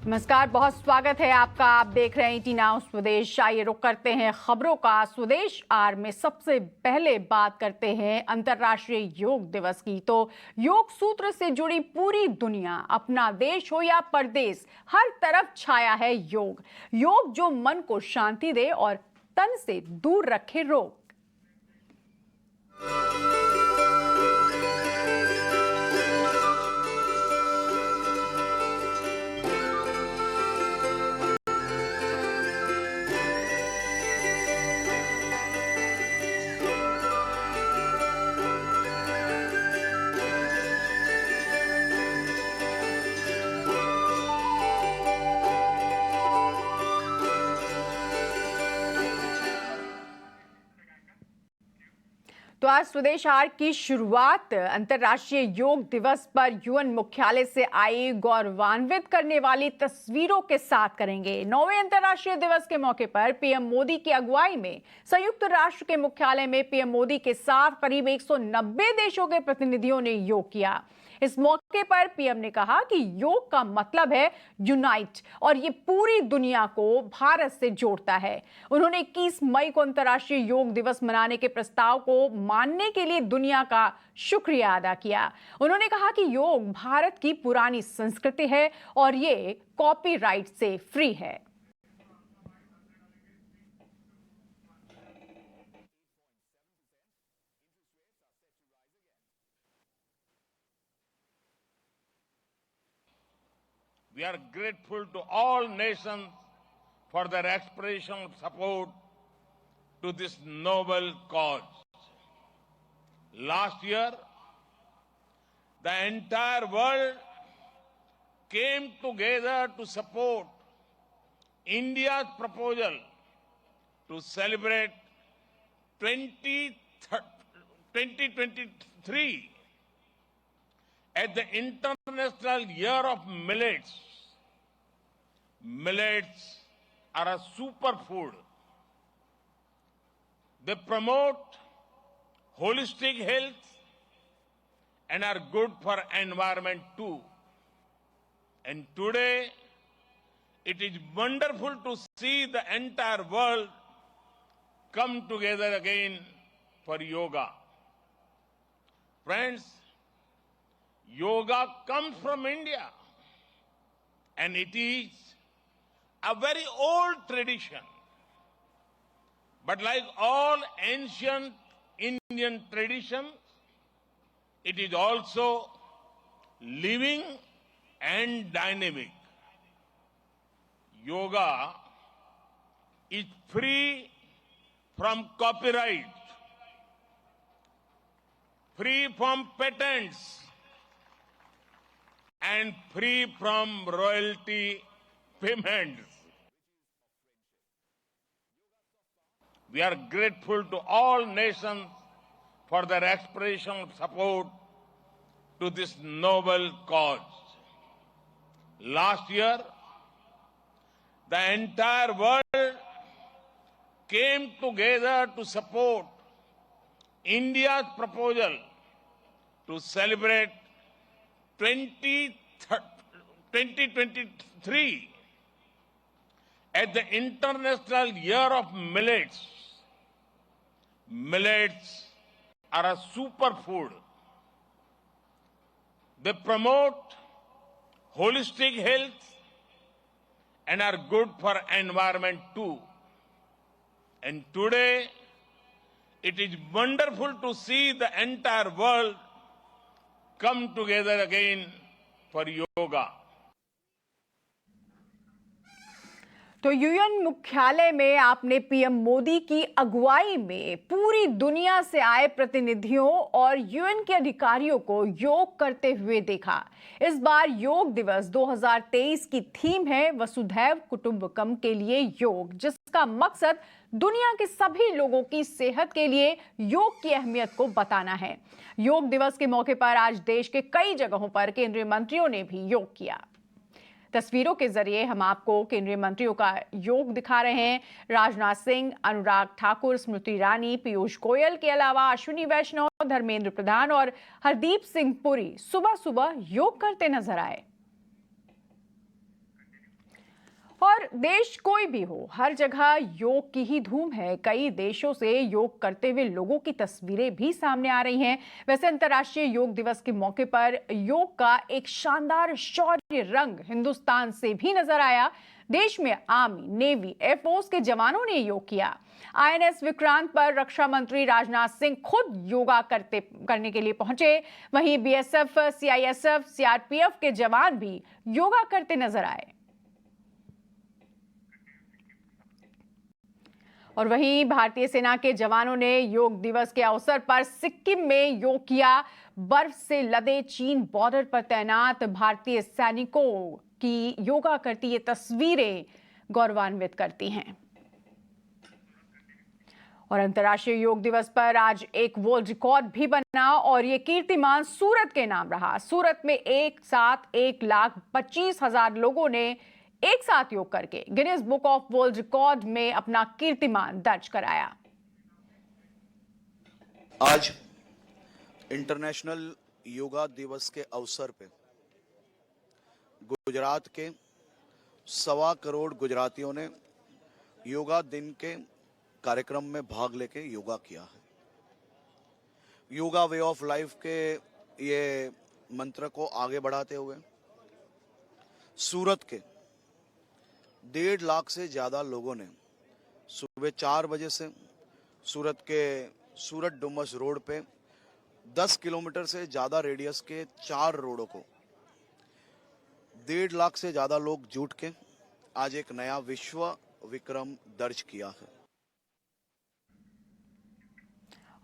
नमस्कार, बहुत स्वागत है आपका। आप देख रहे हैं ईटी नाउ स्वदेश। आइए रुक करते हैं खबरों का। स्वदेश आर में सबसे पहले बात करते हैं अंतर्राष्ट्रीय योग दिवस की। तो योग सूत्र से जुड़ी पूरी दुनिया, अपना देश हो या परदेश, हर तरफ छाया है योग। योग जो मन को शांति दे और तन से दूर रखे रोग। तो आज स्वदेश आर की शुरुआत अंतर्राष्ट्रीय योग दिवस पर यूएन मुख्यालय से आई गौरवान्वित करने वाली तस्वीरों के साथ करेंगे। 9वें अंतर्राष्ट्रीय दिवस के मौके पर पीएम मोदी की अगुवाई में संयुक्त राष्ट्र के मुख्यालय में पीएम मोदी के साथ करीब 190 देशों के प्रतिनिधियों ने योग किया। इस मौके पर पीएम ने कहा कि योग का मतलब है यूनाइट और ये पूरी दुनिया को भारत से जोड़ता है। उन्होंने 21 मई को अंतर्राष्ट्रीय योग दिवस मनाने के प्रस्ताव को मानने के लिए दुनिया का शुक्रिया अदा किया। उन्होंने कहा कि योग भारत की पुरानी संस्कृति है और ये कॉपीराइट से फ्री है। We are grateful to all nations for their expression of support to this noble cause. Last year, the entire world came together to support India's proposal to celebrate 2023 as the International Year of Millets. Millets are a superfood. They promote holistic health and are good for environment too. And today, it is wonderful to see the entire world come together again for yoga. Friends, yoga comes from India, and it is a very old tradition. But like all ancient Indian traditions, it is also living and dynamic. Yoga is free from copyright, free from patents, and free from royalty payments. We are grateful to all nations for their expression of support to this noble cause. Last year, the entire world came together to support India's proposal to celebrate 2023 as the International Year of Millets. Millets are a superfood. They promote holistic health and are good for environment too. And today, it is wonderful to see the entire world come together again for yoga. तो UN मुख्यालय में आपने PM Modi की अगुवाई में पूरी दुनिया से आए प्रतिनिधियों और यूएन के अधिकारियों को योग करते हुए देखा। इस बार योग दिवस 2023 की थीम है वसुधैव कुटुंबकम के लिए योग, जिसका मकसद दुनिया के सभी लोगों की सेहत के लिए योग की अहमियत को बताना है। योग दिवस के मौके पर आज देश के कई जगहों पर केंद्रीय मंत्रियों ने भी योग किया। तस्वीरों के जरिए हम आपको केंद्रीय मंत्रियों का योग दिखा रहे हैं। राजनाथ सिंह, अनुराग ठाकुर, स्मृति ईरानी, पीयूष गोयल के अलावा अश्विनी वैष्णव, धर्मेंद्र प्रधान और हरदीप सिंह पुरी सुबह सुबह योग करते नजर आए। देश कोई भी हो, हर जगह योग की ही धूम है। कई देशों से योग करते हुए लोगों की तस्वीरें भी सामने आ रही हैं। वैसे अंतर्राष्ट्रीय योग दिवस के मौके पर योग का एक शानदार शौर्य रंग हिंदुस्तान से भी नजर आया। देश में आर्मी, नेवी, एयरफोर्स के जवानों ने योग किया। आईएनएस विक्रांत पर रक्षा मंत्री राजनाथ सिंह खुद योगा करने के लिए पहुंचे। वहीं बीएसएफ, सीआईएसएफ, सीआरपीएफ के जवान भी योगा करते नजर आए। और वहीं भारतीय सेना के जवानों ने योग दिवस के अवसर पर सिक्किम में योग किया। बर्फ से लदे चीन बॉर्डर पर तैनात भारतीय सैनिकों की योगा करती ये तस्वीरें गौरवान्वित करती हैं। और अंतर्राष्ट्रीय योग दिवस पर आज एक वर्ल्ड रिकॉर्ड भी बना और ये कीर्तिमान सूरत के नाम रहा। सूरत में एक साथ 1,25,000 लोगों ने एक साथ योग करके Guinness book of world record में अपना कीर्तिमान दर्ज कराया। आज इंटरनेशनल योगा दिवस के अवसर पे गुजरात के 1.25 करोड़ गुजरातियों ने योगा दिन के कार्यक्रम में भाग लेके योगा किया है। योगा वे ऑफ लाइफ के ये मंत्र को आगे बढ़ाते हुए सूरत के 1.5 लाख से ज्यादा लोगों ने सुबह 4 बजे से सूरत के सूरत डुमस रोड पे 10 किलोमीटर से ज्यादा रेडियस के 4 रोडों को 1.5 लाख से ज्यादा लोग जुट के आज एक नया विश्व विक्रम दर्ज किया है।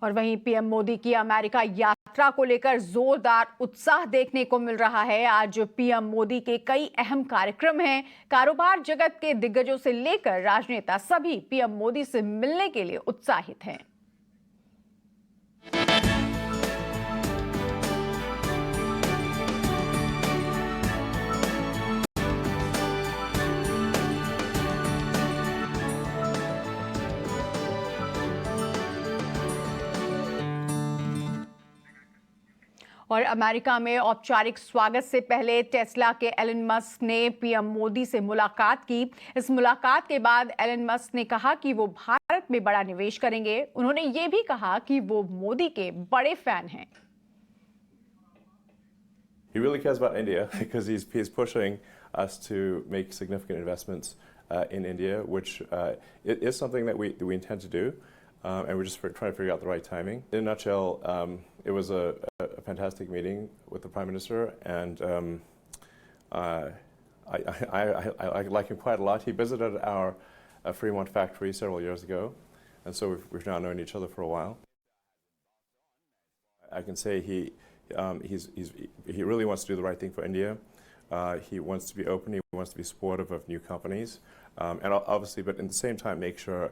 और वहीं पीएम मोदी की अमेरिका यात्रा को लेकर जोरदार उत्साह देखने को मिल रहा है। आज पीएम मोदी के कई अहम कार्यक्रम हैं। कारोबार जगत के दिग्गजों से लेकर राजनेता सभी पीएम मोदी से मिलने के लिए उत्साहित हैं। और अमेरिका में औपचारिक स्वागत से पहले टेस्ला के एलन मस्क ने पीएम मोदी से मुलाकात की। इस मुलाकात के बाद एलन मस्क ने कहा कि वो भारत में बड़ा निवेश करेंगे। उन्होंने ये भी कहा कि वो मोदी के बड़े फैन हैं। He really cares about India because he's pushing us to make significant investments in India, which it is something that we intend to do. And we're just trying to figure out the right timing. In a nutshell, it was a fantastic meeting with the Prime Minister, and I like him quite a lot. He visited our Fremont factory several years ago, and so we've now known each other for a while. I can say he really wants to do the right thing for India. He wants to be open. He wants to be supportive of new companies. And obviously, but at the same time, make sure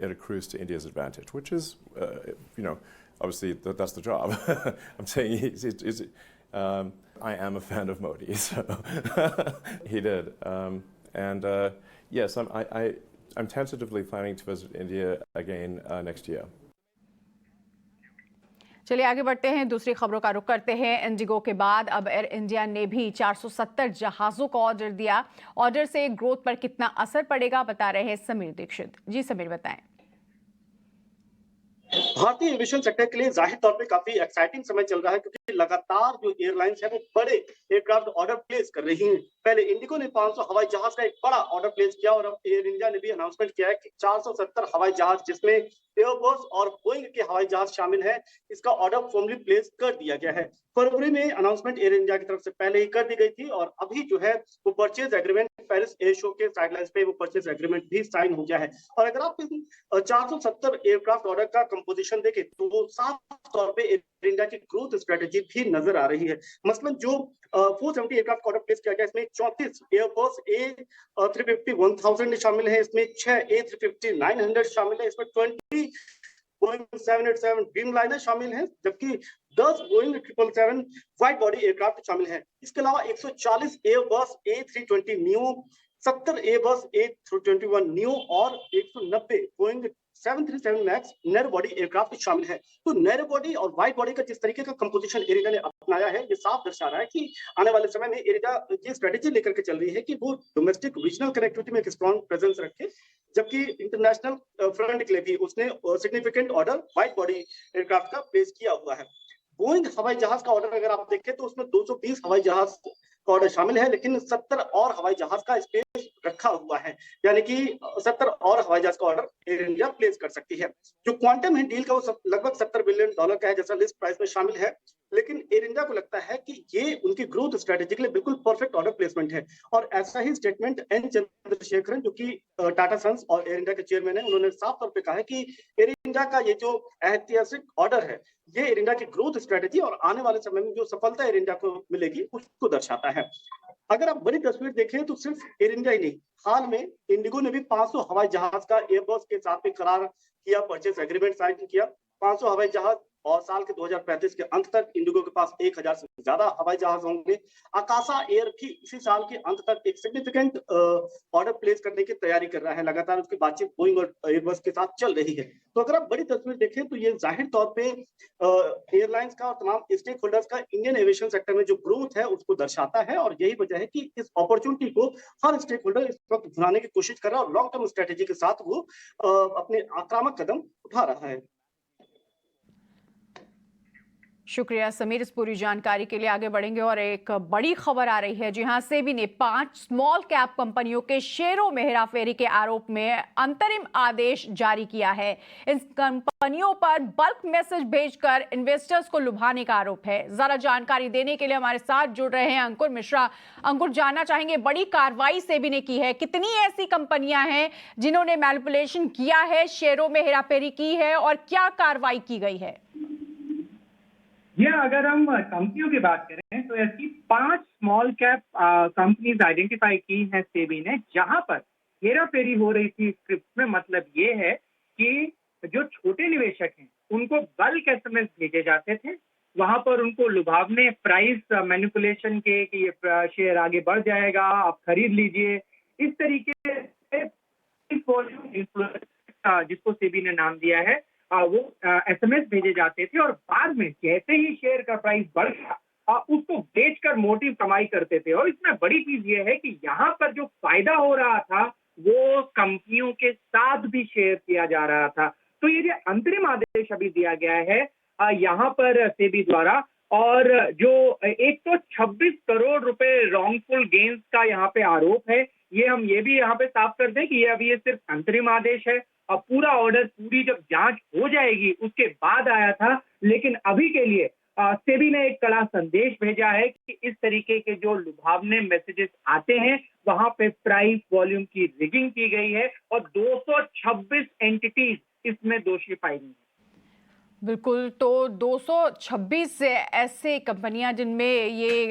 it accrues to India's advantage, which is, obviously that's the job. I'm saying I am a fan of Modi, so he did. Yes, I'm tentatively planning to visit India again next year. चलिए आगे बढ़ते हैं, दूसरी खबरों का रुख करते हैं। इंडिगो के बाद अब एयर इंडिया ने भी 470 जहाजों का ऑर्डर दिया। ऑर्डर से ग्रोथ पर कितना असर पड़ेगा, बता रहे हैं समीर दीक्षित। जी समीर, बताएं। भारतीय एविएशन सेक्टर के लिए जाहिर तौर पे काफी एक्साइटिंग समय चल रहा है, क्योंकि लगातार जो एयरलाइंस है वो बड़े एयरक्राफ्ट ऑर्डर प्लेस कर रही हैं। पहले इंडिगो ने 500 हवाई जहाज का एक बड़ा ऑर्डर प्लेस किया और अब एयर इंडिया ने भी अनाउंसमेंट किया है कि 470 हवाई जहाज, जिसमें एयरबस और बोइंग के हवाई जहाज शामिल है, इसका ऑर्डर फॉर्मली प्लेस कर दिया गया है। फरवरी में अनाउंसमेंट एयर इंडिया की तरफ से पहले ही कर दी गई थी और अभी जो है वो purchase agreement Paris air show के साइडलाइंस पे वो परचेज एग्रीमेंट भी साइन हो गया है। और अगर आप 470 एयरक्राफ्ट ऑर्डर का कंपोजिशन देखें तो वो साफ तौर पे एयर इंडिया की ग्रोथ स्ट्रेटेजी भी नजर आ रही है। मसलन जो 470 एयरक्राफ्ट ऑर्डर प्लेस किया गया, इसमें 34 एयरबस A350-1000 शामिल है, इसमें 6 A350-900 शामिल है, इसमें 20 बोइंग 787 ड्रीमलाइनर शामिल है, जबकि 10 बोइंग 777 वाइड बॉडी एयरक्राफ्ट शामिल है। इसके अलावा 140 Airbus A320 new 70 Airbus A321 new और 190 Boeing 737 max narrow body aircraft शामिल है। तो नैरो बॉडी और वाइड बॉडी का जिस तरीके का कंपोजिशन एयर इंडिया ने अपनाया है, ये साफ दर्शा रहा है कि आने वाले समय में एयर इंडिया ये स्ट्रेटेजी लेकर के चल रही है कि वो डोमेस्टिक रीजनल कनेक्टिविटी में एक स्ट्रॉन्ग प्रेजेंस रखे, जबकि इंटरनेशनल फ्रंट के लिए भी उसने significant order wide body aircraft का प्लेस किया हुआ है। बोइंग हवाई जहाज का ऑर्डर अगर आप देखें तो उसमें 220 हवाई जहाज का ऑर्डर शामिल है, लेकिन 70 और हवाई जहाज का स्पेस रखा हुआ है, यानी कि 70 और हवाई जहाज का ऑर्डर एयर इंडिया प्लेस कर सकती है। जो क्वांटम है डील का वो लगभग $70 बिलियन का है, जैसा लिस्ट प्राइस में शामिल है, लेकिन एयर इंडिया को लगता है कि ये उनकी ग्रोथ स्ट्रेटेजी के लिए बिल्कुल परफेक्ट ऑर्डर प्लेसमेंट है। और ऐसा ही स्टेटमेंट एन चंद्रशेखरन, जो कि टाटा सन्स और एयर इंडिया के चेयरमैन है, उन्होंने साफ तौर पे कहा है कि एयर इंडिया का ये जो ऐतिहासिक ऑर्डर है, ये एयर इंडिया की ग्रोथ स्ट्रेटेजी और आने वाले समय में जो सफलता एयर इंडिया को मिलेगी उसको दर्शाता है। अगर आप बड़ी तस्वीर देखें तो सिर्फ एयर इंडिया ही नहीं, हाल में इंडिगो ने भी 500 हवाई जहाज का एयरबस के साथ में करार किया, परचेस एग्रीमेंट साइन किया। 500 हवाई जहाज और साल के 2035 के अंत तक इंडिगो के पास 1000 से ज्यादा हवाई जहाज होंगे। आकाशा एयर की इसी साल के अंत तक एक सिग्निफिकेंट ऑर्डर प्लेस करने की तैयारी कर रहा है, लगातार उसकी बातचीत बोइंग और एयरबस के साथ चल रही है। तो अगर आप बड़ी तस्वीर देखें तो ये जाहिर तौर पे एयरलाइंस का और तमाम स्टेक होल्डर्स का इंडियन एविएशन सेक्टर में जो ग्रोथ है उसको दर्शाता है, और यही वजह है कि इस अपॉर्चुनिटी को हर स्टेक होल्डर इस वक्त भुनाने की कोशिश कर रहा है और लॉन्ग टर्म स्ट्रेटेजी के साथ वो अपने आक्रामक कदम उठा रहा है। शुक्रिया समीर इस पूरी जानकारी के लिए। आगे बढ़ेंगे और एक बड़ी खबर आ रही है। जी हां, सेबी ने 5 स्मॉल कैप कंपनियों के शेयरों में हेराफेरी के आरोप में अंतरिम आदेश जारी किया है। इन कंपनियों पर बल्क मैसेज भेजकर इन्वेस्टर्स को लुभाने का आरोप है। जरा जानकारी देने के लिए हमारे साथ जुड़ रहे हैं अंकुर मिश्रा। अंकुर, जानना चाहेंगे, बड़ी कार्रवाई सेबी ने की है, कितनी ऐसी कंपनियां हैं जिन्होंने मैनिपुलेशन किया है, शेयरों में हेराफेरी की है और क्या कार्रवाई की गई है? अगर हम कंपनियों की बात करें तो ऐसी 5 स्मॉल कैप कंपनीज आइडेंटिफाई की हैं सेबी ने, जहां पर हेराफेरी हो रही थी स्क्रिप्ट में। मतलब ये है कि जो छोटे निवेशक हैं उनको बल्क एसएमएस भेजे जाते थे, वहां पर उनको लुभावने प्राइस मैनिपुलेशन के कि ये शेयर आगे बढ़ जाएगा, आप खरीद लीजिए, इस तरीके से जिसको सेबी ने नाम दिया है वो एसएमएस भेजे जाते थे, और बाद में जैसे ही शेयर का प्राइस बढ़ गया उसको बेचकर मोटी कमाई करते थे। और इसमें बड़ी चीज ये है कि यहाँ पर जो फायदा हो रहा था वो कंपनियों के साथ भी शेयर किया जा रहा था। तो ये जो अंतरिम आदेश अभी दिया गया है यहाँ पर सेबी द्वारा, और जो 126 करोड़ रुपए रॉन्गफुल गेन्स का यहाँ पे आरोप है, ये भी यहाँ पे साफ कर दें कि ये सिर्फ अंतरिम आदेश है। अब पूरा ऑर्डर, पूरी जब जांच हो जाएगी उसके बाद आया था, लेकिन अभी के लिए सेबी ने एक कड़ा संदेश भेजा है कि इस तरीके के जो लुभावने मैसेजेस आते हैं वहां पे प्राइस वॉल्यूम की रिगिंग की गई है और 226 एंटिटीज इसमें दोषी पाई गई है। बिल्कुल, तो 226 ऐसे कंपनियां जिनमें ये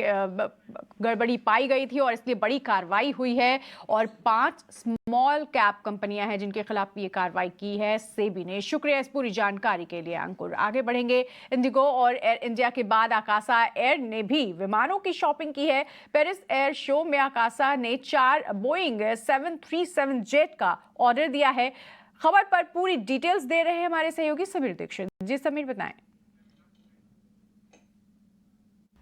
गड़बड़ी पाई गई थी और इसलिए बड़ी कार्रवाई हुई है, और 5 स्मॉल कैप कंपनियां हैं जिनके खिलाफ ये कार्रवाई की है सेबी ने। शुक्रिया इस पूरी जानकारी के लिए अंकुर। आगे बढ़ेंगे। इंडिगो और एयर इंडिया के बाद आकाशा एयर ने भी विमानों की शॉपिंग की है। पेरिस एयर शो में आकाशा ने 4 बोइंग 737 जेट का ऑर्डर दिया है। खबर पर पूरी डिटेल्स दे रहे हैं हमारे सहयोगी समीर दीक्षित। जी समीर, बताएं।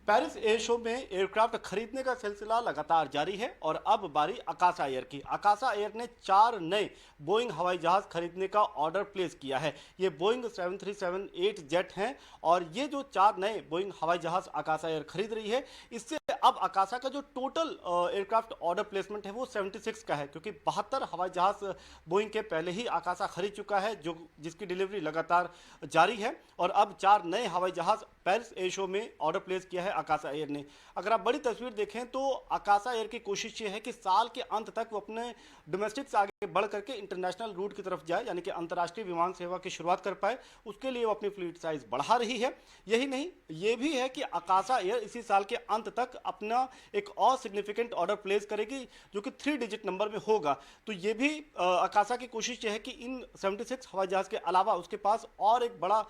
पेरिस एयर शो में एयरक्राफ्ट खरीदने का सिलसिला लगातार जारी है और अब बारी आकाशा एयर की। आकाशा एयर ने 4 नए बोइंग हवाई जहाज खरीदने का ऑर्डर प्लेस किया है। ये बोइंग 737-8 जेट हैं, और ये जो 4 नए बोइंग हवाई जहाज आकाशा एयर खरीद रही है, इससे अब आकाशा का जो टोटल एयरक्राफ्ट ऑर्डर प्लेसमेंट है वो 76 का है, क्योंकि 72 हवाई जहाज बोइंग के पहले ही आकाशा खरीद चुका है, जिसकी डिलीवरी लगातार जारी है। और अब 4 नए हवाई जहाज पेरिस एयर शो में ऑर्डर प्लेस किया है आकाशा एयर ने। अगर आप बड़ी तस्वीर देखें तो आकाशा एयर की कोशिश ये है कि साल के अंत तक वो अपने डोमेस्टिक से आगे बढ़ करके इंटरनेशनल रूट की तरफ जाए, यानी कि अंतर्राष्ट्रीय विमान सेवा की शुरुआत कर पाए। उसके लिए वो अपनी फ्लीट साइज बढ़ा रही है। यही नहीं, ये भी है कि आकाशा एयर इसी साल के अंत तक अपना एक और सिग्निफिकेंट ऑर्डर प्लेस करेगी, जो कि 3 डिजिट नंबर में होगा। तो ये भी आकाशा की कोशिश ये है कि इन 76 हवाई जहाज के अलावा उसके पास और एक बड़ा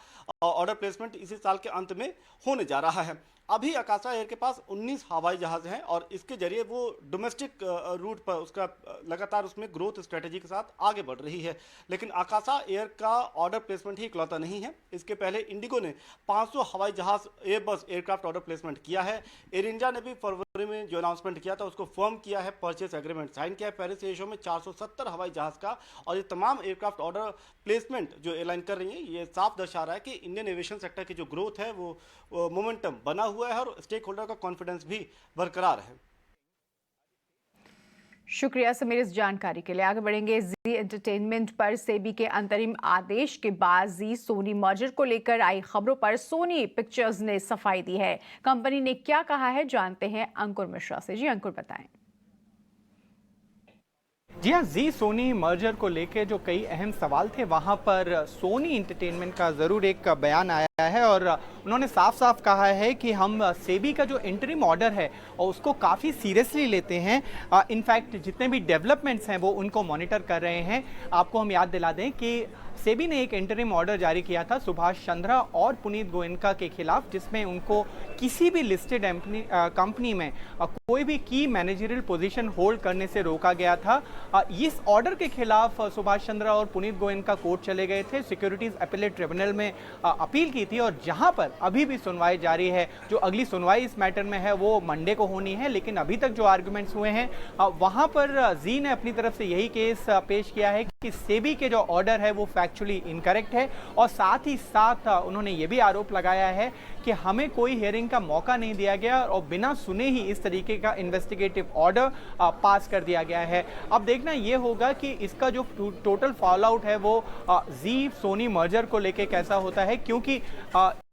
ऑर्डर प्लेसमेंट इसी साल के अंत में होने जा रहा है। अभी आकाशा एयर के पास 19 हवाई जहाज हैं और इसके जरिए वो डोमेस्टिक रूट पर उसका लगातार उसमें ग्रोथ स्ट्रेटेजी के साथ आगे बढ़ रही है। लेकिन आकाशा एयर का ऑर्डर प्लेसमेंट ही इकलौता नहीं है। इसके पहले इंडिगो ने 500 हवाई जहाज एयरबस एयरक्राफ्ट ऑर्डर प्लेसमेंट किया है। एयर इंडिया ने भी फरवरी में जो अनाउंसमेंट किया था उसको फर्म किया है, परचेस एग्रीमेंट साइन किया है पेरिस एयर शो में 470 हवाई जहाज का। और ये तमाम एयरक्राफ्ट ऑर्डर प्लेसमेंट जो एयरलाइन कर रही है ये साफ दर्शा रहा है कि इंडियन एविएशन सेक्टर की जो ग्रोथ है वो मोमेंटम बना हुआ है और स्टेक होल्डर का कॉन्फिडेंस भी बरकरार है। शुक्रिया समीर इस जानकारी के लिए। आगे बढ़ेंगे। जी एंटरटेनमेंट पर सेबी के अंतरिम आदेश के बाद जी सोनी मर्जर को लेकर आई खबरों पर सोनी पिक्चर्स ने सफाई दी है। कंपनी ने क्या कहा है जानते हैं अंकुर मिश्रा से। जी अंकुर बताएं। जी हाँ, जी सोनी मर्जर को लेके जो कई अहम सवाल थे वहाँ पर सोनी एंटरटेनमेंट का ज़रूर एक बयान आया है और उन्होंने साफ साफ कहा है कि हम सेबी का जो इंटरिम ऑर्डर है और उसको काफ़ी सीरियसली लेते हैं। इनफैक्ट जितने भी डेवलपमेंट्स हैं वो उनको मॉनिटर कर रहे हैं। आपको हम याद दिला दें कि सेबी ने एक इंटरिम ऑर्डर जारी किया था सुभाष चंद्रा और पुनीत गोयनका के खिलाफ, जिसमें उनको किसी भी लिस्टेड कंपनी में कोई भी की मैनेजरियल पोजीशन होल्ड करने से रोका गया था। इस ऑर्डर के खिलाफ सुभाष चंद्रा और पुनीत गोयनका कोर्ट चले गए थे, सिक्योरिटीज अपीलेट ट्रिब्यूनल में अपील की थी और जहां पर अभी भी सुनवाई जारी है। जो अगली सुनवाई इस मैटर में है वो मंडे को होनी है, लेकिन अभी तक जो आर्गुमेंट्स हुए हैं वहां पर जी ने अपनी तरफ से यही केस पेश किया है कि सेबी के जो ऑर्डर है वो फैक्चुअली इनकरेक्ट है और साथ ही साथ उन्होंने ये भी आरोप लगाया है कि हमें कोई हियरिंग का मौका नहीं दिया गया और बिना सुने ही इस तरीके का इन्वेस्टिगेटिव ऑर्डर पास कर दिया गया है। अब देखना ये होगा कि इसका जो टोटल फॉल आउट है वो जी सोनी मर्जर को लेके कैसा होता है, क्योंकि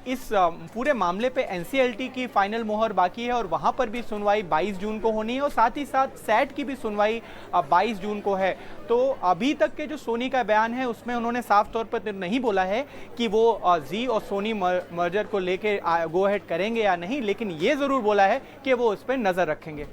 इस पूरे मामले पे एनसीएलटी की फाइनल मोहर बाकी है और वहां पर भी सुनवाई 22 जून को होनी है और साथ ही साथ सैट की भी सुनवाई 22 जून को है। तो अभी तक के जो सोनी का बयान है उसमें उन्होंने साफ तौर पर नहीं बोला है कि वो जी और सोनी मर्जर को लेके गो अहेड करेंगे या नहीं, लेकिन ये जरूर बोला है कि वो उस पर नजर रखेंगे।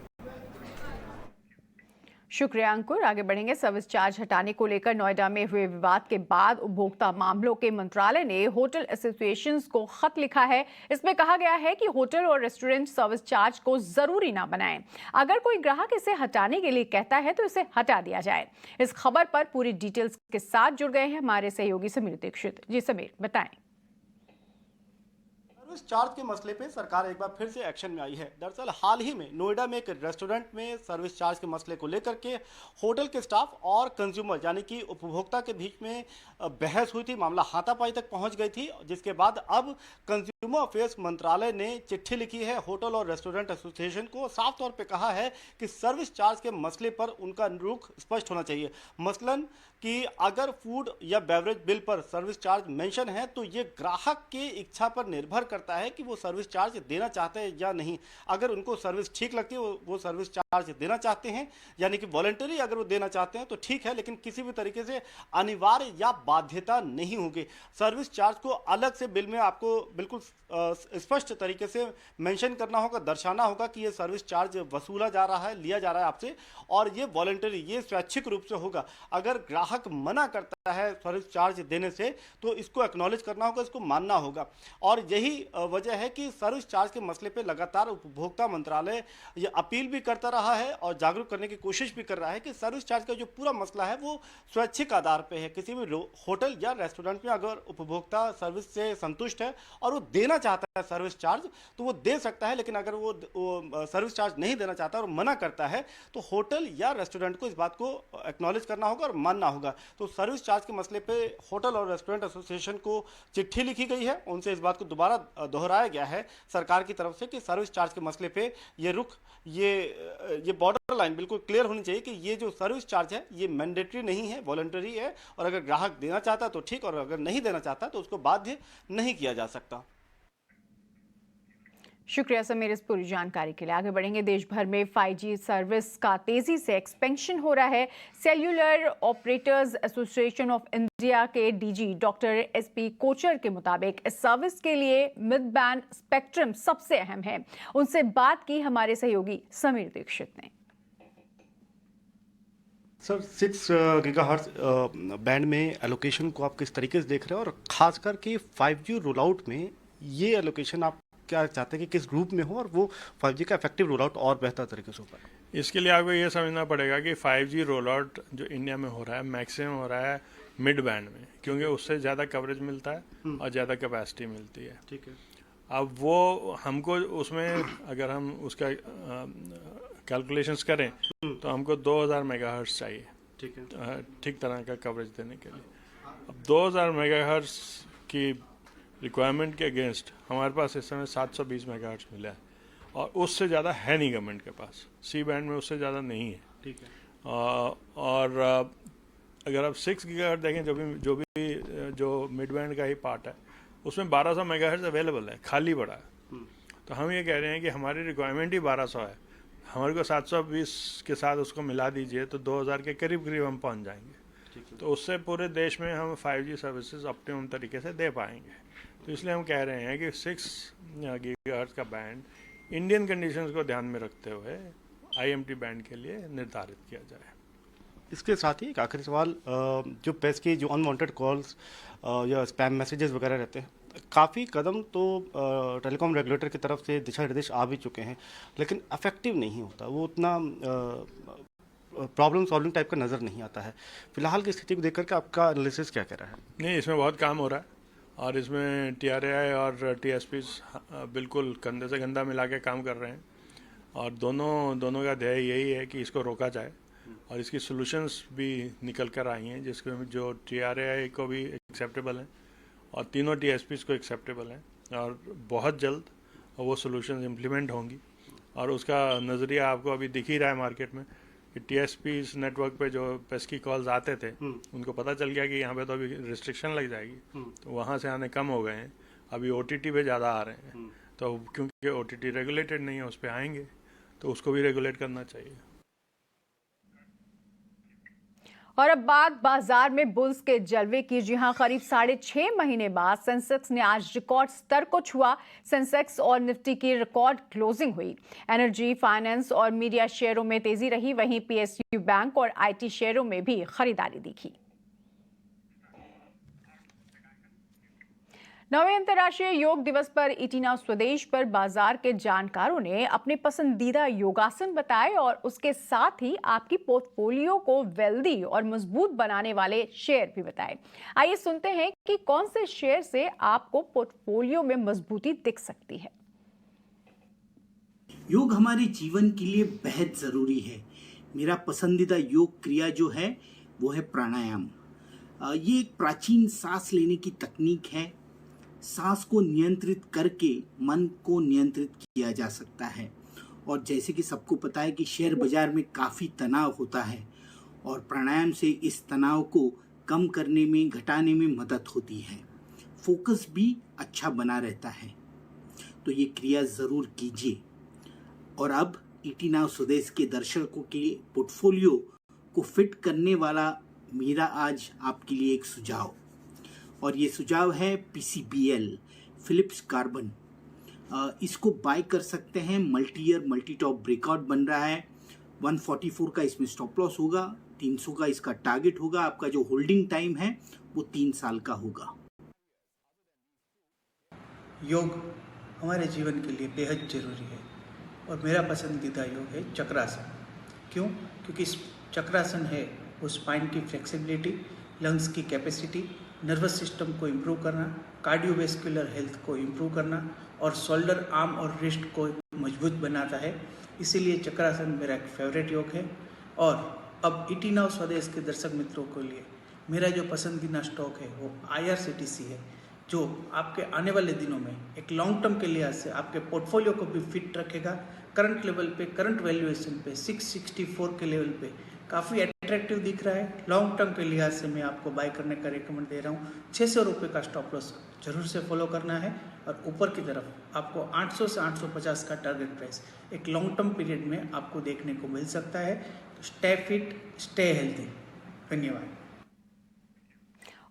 शुक्रिया अंकुर। आगे बढ़ेंगे। सर्विस चार्ज हटाने को लेकर नोएडा में हुए विवाद के बाद उपभोक्ता मामलों के मंत्रालय ने होटल एसोसिएशंस को खत लिखा है। इसमें कहा गया है कि होटल और रेस्टोरेंट सर्विस चार्ज को जरूरी ना बनाएं। अगर कोई ग्राहक इसे हटाने के लिए कहता है तो इसे हटा दिया जाए। इस खबर पर पूरी डिटेल्स के साथ जुड़ गए हैं हमारे सहयोगी समीर दीक्षित। जी समीर बताएं। सर्विस चार्ज के मसले पे सरकार एक बार फिर से एक्शन में आई है। दरअसल हाल ही में नोएडा में एक रेस्टोरेंट में सर्विस चार्ज के मसले को लेकर के होटल के स्टाफ और कंज्यूमर यानी कि उपभोक्ता के बीच में बहस हुई थी, मामला हाथापाई तक पहुंच गई थी, जिसके बाद अब कंज्यूमर अफेयर्स मंत्रालय ने चिट्ठी लिखी है होटल और रेस्टोरेंट एसोसिएशन को। साफ तौर पे कहा है कि सर्विस चार्ज के मसले पर उनका रुख स्पष्ट होना चाहिए। मसलन कि अगर फूड या बेवरेज बिल पर सर्विस चार्ज मेंशन है तो ये ग्राहक की इच्छा पर निर्भर करता है कि वो सर्विस चार्ज देना चाहते हैं या नहीं। अगर उनको सर्विस ठीक लगती है वो सर्विस चार्ज देना चाहते हैं, यानी कि वॉलंटरी अगर वो देना चाहते हैं तो ठीक है, लेकिन किसी भी तरीके से अनिवार्य या बाध्यता नहीं होगी। सर्विस चार्ज को अलग से बिल में आपको बिल्कुल स्पष्ट तरीके से मेंशन करना होगा, दर्शाना होगा कि ये सर्विस चार्ज वसूला जा रहा है, लिया जा रहा है आपसे, और ये वॉलंटरी, ये स्वैच्छिक रूप से होगा। अगर ग्राहक मना करता है सर्विस चार्ज देने से तो इसको एक्नॉलेज करना होगा, इसको मानना होगा। और यही वजह है कि सर्विस चार्ज के मसले पे लगातार उपभोक्ता मंत्रालय ये अपील भी करता रहा है और जागरूक करने की कोशिश भी कर रहा है कि सर्विस चार्ज का जो पूरा मसला है वो स्वैच्छिक आधार पे है। किसी भी होटल या रेस्टोरेंट में अगर उपभोक्ता सर्विस से संतुष्ट है और वो देना चाहता है सर्विस चार्ज तो वो दे सकता है, लेकिन अगर वो सर्विस चार्ज नहीं देना चाहता और मना करता है तो होटल या रेस्टोरेंट को इस बात को एक्नॉलेज करना होगा और मानना होगा। तो सर्विस चार्ज के मसले पे होटल और रेस्टोरेंट एसोसिएशन को चिट्ठी लिखी गई है, उनसे इस बात को दोबारा दोहराया गया है सरकार की तरफ से कि सर्विस चार्ज के मसले पे ये रुख, ये बॉर्डर लाइन बिल्कुल क्लियर होनी चाहिए कि ये जो सर्विस चार्ज है ये मैंडेटरी नहीं है, वॉलंटरी है, और अगर ग्राहक देना चाहता है तो ठीक, और अगर नहीं देना चाहता तो उसको बाध्य नहीं किया जा सकता। शुक्रिया समीर इस पूरी जानकारी के लिए। आगे बढ़ेंगे। देश भर में 5G सर्विस का तेजी से एक्सपेंशन हो रहा है। Cellular operators association of India के डीजी डॉक्टर SP कोचर के मुताबिक इस सर्विस के लिए मिड बैंड स्पेक्ट्रम सबसे अहम है। उनसे बात की हमारे सहयोगी समीर दीक्षित ने। सर 6 गीगाहर्ट्ज बैंड में एलोकेशन को आप किस तरीके से देख रहे हैं और खास करके 5G रोल आउट में ये एलोकेशन आप क्या चाहते हैं कि किस ग्रुप में हो और वो 5G का इफेक्टिव रोल आउट और बेहतर तरीके से हो पाए? इसके लिए आपको ये समझना पड़ेगा कि 5G रोल आउट जो इंडिया में हो रहा है मैक्सिमम हो रहा है मिड बैंड में, क्योंकि उससे ज़्यादा कवरेज मिलता है और ज़्यादा कैपेसिटी मिलती है। ठीक है। अब वो हमको उसमें अगर हम उसका कैलकुलेशंस करें तो हमको 2000 मेगाहर्ट्ज़ चाहिए, ठीक है, ठीक तरह का कवरेज देने के लिए। अब 2000 मेगाहर्ट्ज़ की रिक्वायरमेंट के अगेंस्ट हमारे पास इस समय 720 मेगाहर्ट्ज़ मिला है और उससे ज़्यादा है नहीं गवर्नमेंट के पास, सी बैंड में उससे ज़्यादा नहीं है। ठीक है। और अगर आप 6 गीगाहर्ट्ज़ देखें जो मिड बैंड का ही पार्ट है उसमें 1200 मेगाहर्ट्ज़ अवेलेबल है, खाली पड़ा है। तो हम ये कह रहे हैं कि हमारी रिक्वायरमेंट ही 1200 है, हमारे को 720 के साथ उसको मिला दीजिए तो 2000 के करीब करीब हम पहुंच जाएंगे। तो उससे पूरे देश में हम 5G सर्विसेज ऑप्टिमम तरीके से दे पाएंगे। तो इसलिए हम कह रहे हैं कि 6 गीगाहर्ट्ज़ का बैंड इंडियन कंडीशंस को ध्यान में रखते हुए IMT बैंड के लिए निर्धारित किया जाए। इसके साथ ही एक आखिरी सवाल, जो पेस की जो अनवांटेड कॉल्स या स्पैम मैसेजेस वगैरह रहते हैं, काफ़ी कदम तो टेलीकॉम रेगुलेटर की तरफ से दिशा निर्देश आ भी चुके हैं, लेकिन इफेक्टिव नहीं होता, वो उतना प्रॉब्लम सॉल्विंग टाइप का नज़र नहीं आता है। फिलहाल की स्थिति को देख करके आपका एनालिसिस क्या कह रहा है? नहीं, इसमें बहुत काम हो रहा है और इसमें TRAI और TSPs बिल्कुल कंधे से कंधा मिला के काम कर रहे हैं और दोनों का ध्येय यही है कि इसको रोका जाए और इसकी सॉल्यूशंस भी निकल कर आई हैं जिसके जो TRAI को भी एक्सेप्टेबल हैं और तीनों TSPs को एक्सेप्टेबल हैं और बहुत जल्द वो सॉल्यूशंस इम्प्लीमेंट होंगी। और उसका नज़रिया आपको अभी दिख ही रहा है मार्केट में कि TSPs नेटवर्क पे जो पेस्की कॉल्स आते थे उनको पता चल गया कि यहाँ पे तो अभी रिस्ट्रिक्शन लग जाएगी, तो वहाँ से आने कम हो गए हैं, अभी OTT पे ज़्यादा आ रहे हैं। तो क्योंकि OTT रेगुलेटेड नहीं है उस पर आएंगे तो उसको भी रेगुलेट करना चाहिए। और अब बात बाजार में बुल्स के जलवे की। जी हां, करीब 6.5 महीने बाद सेंसेक्स ने आज रिकॉर्ड स्तर को छुआ। सेंसेक्स और निफ्टी की रिकॉर्ड क्लोजिंग हुई। एनर्जी, फाइनेंस और मीडिया शेयरों में तेजी रही, वहीं PSU बैंक और IT शेयरों में भी खरीदारी दिखी। 9वें अंतर्राष्ट्रीय योग दिवस पर ET Now स्वदेश पर बाजार के जानकारों ने अपने पसंदीदा योगासन बताए और उसके साथ ही आपकी पोर्टफोलियो को वेल्दी और मजबूत बनाने वाले शेयर भी बताए। आइए सुनते हैं कि कौन से शेयर से आपको पोर्टफोलियो में मजबूती दिख सकती है। योग हमारे जीवन के लिए बेहद जरूरी है। मेरा पसंदीदा योग क्रिया जो है वो है प्राणायाम। ये एक प्राचीन सांस लेने की तकनीक है। सांस को नियंत्रित करके मन को नियंत्रित किया जा सकता है। और जैसे कि सबको पता है कि शेयर बाजार में काफ़ी तनाव होता है और प्राणायाम से इस तनाव को कम करने में, घटाने में मदद होती है। फोकस भी अच्छा बना रहता है। तो ये क्रिया ज़रूर कीजिए। और अब ET Now स्वदेश के दर्शकों के लिए पोर्टफोलियो को फिट करने वाला मेरा आज आपके लिए एक सुझाव, और ये सुझाव है PCBL फिलिप्स कार्बन। इसको बाय कर सकते हैं। Multi year multi top breakout बन रहा है। 144 का इसमें स्टॉप लॉस होगा, 300 का इसका टारगेट होगा। आपका जो होल्डिंग टाइम है वो 3 साल का होगा। योग हमारे जीवन के लिए बेहद जरूरी है और मेरा पसंदीदा योग है चक्रासन। क्यों? क्योंकि चक्रासन है वो स्पाइन की फ्लेक्सिबिलिटी, लंग्स की कैपेसिटी, नर्वस सिस्टम को इम्प्रूव करना, कार्डियोवेस्कुलर हेल्थ को इम्प्रूव करना और शोल्डर, आर्म और रिस्ट को मजबूत बनाता है। इसीलिए चक्रासन मेरा एक फेवरेट योग है। और अब ET Now स्वदेश के दर्शक मित्रों के लिए मेरा जो पसंदीदा स्टॉक है वो IRCTC है, जो आपके आने वाले दिनों में एक लॉन्ग टर्म के लिहाज से आपके पोर्टफोलियो को भी फिट रखेगा। करंट लेवल पे, करंट वैल्यूएशन पे 664 के लेवल पे काफ़ी अट्रैक्टिव दिख रहा है। लॉन्ग टर्म के लिहाज से मैं आपको बाय करने का रेकमेंड दे रहा हूँ। 600 रुपये का स्टॉप लॉस जरूर से फॉलो करना है और ऊपर की तरफ आपको 800 से 850 का टारगेट प्राइस एक लॉन्ग टर्म पीरियड में आपको देखने को मिल सकता है। तो स्टे फिट, स्टे हेल्थी। धन्यवाद।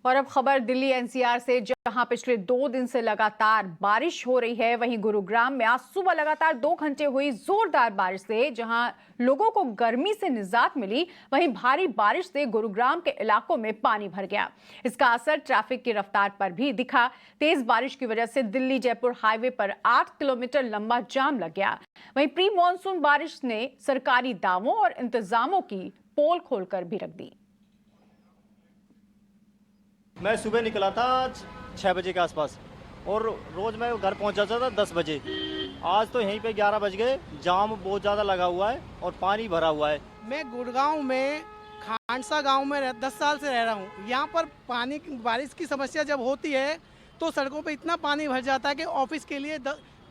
और अब खबर दिल्ली एनसीआर से, जहां पिछले 2 दिन से लगातार बारिश हो रही है। वहीं गुरुग्राम में आज सुबह लगातार 2 घंटे हुई जोरदार बारिश से जहां लोगों को गर्मी से निजात मिली, वहीं भारी बारिश से गुरुग्राम के इलाकों में पानी भर गया। इसका असर ट्रैफिक की रफ्तार पर भी दिखा। तेज बारिश की वजह से दिल्ली जयपुर हाईवे पर 8 किलोमीटर लंबा जाम लग गया। वहीं प्री मानसून बारिश ने सरकारी दावों और इंतजामों की पोल खोलकर भी रख दी। मैं सुबह निकला था 6 बजे के आसपास और रोज मैं घर पहुंच जाता था 10 बजे। आज तो यहीं पे 11 बज गए। जाम बहुत ज़्यादा लगा हुआ है और पानी भरा हुआ है। मैं गुड़गांव में खानसा गांव में 10 साल से रह रहा हूं। यहां पर पानी बारिश की समस्या जब होती है तो सड़कों पे इतना पानी भर जाता है कि ऑफिस के लिए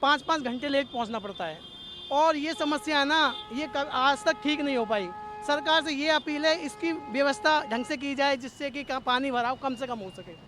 5-5 घंटे लेट पहुंचना पड़ता है। और ये समस्या है ना, ये आज तक ठीक नहीं हो पाई। सरकार से ये अपील है, इसकी व्यवस्था ढंग से की जाए जिससे कि पानी भराव कम से कम हो सके।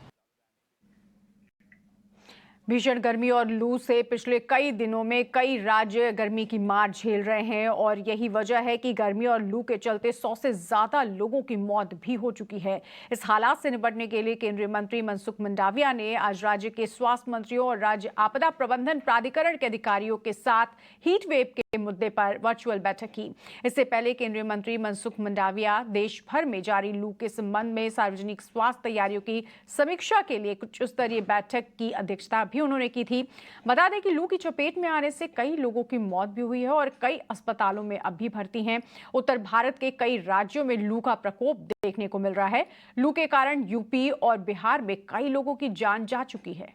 भीषण गर्मी और लू से पिछले कई दिनों में कई राज्य गर्मी की मार झेल रहे हैं और यही वजह है कि गर्मी और लू के चलते 100 से ज्यादा लोगों की मौत भी हो चुकी है। इस हालात से निपटने के लिए केंद्रीय मंत्री मनसुख मंडाविया ने आज राज्य के स्वास्थ्य मंत्रियों और राज्य आपदा प्रबंधन प्राधिकरण के अधिकारियों के साथ हीट वेव के मुद्दे पर वर्चुअल बैठक की। इससे पहले केंद्रीय मंत्री मनसुख मंडाविया देश भर में जारी लू के संबंध में सार्वजनिक स्वास्थ्य तैयारियों की समीक्षा के लिए उच्च स्तरीय बैठक की अध्यक्षता भी उन्होंने की थी। बता दें कि लू की चपेट में आने से कई लोगों की मौत भी हुई है और कई अस्पतालों में अब भी भर्ती हैं। उत्तर भारत के कई राज्यों में लू का प्रकोप देखने को मिल रहा है। लू के कारण यूपी और बिहार में कई लोगों की जान जा चुकी है।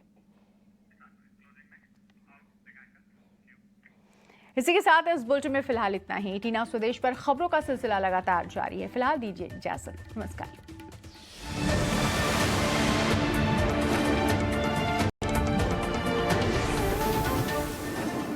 इसी के साथ इस बुलेटिन में फिलहाल इतना ही। टीना स्वदेश पर खबरों का सिलसिला लगातार जारी है। फिलहाल दीजिए इजाजत। नमस्कार।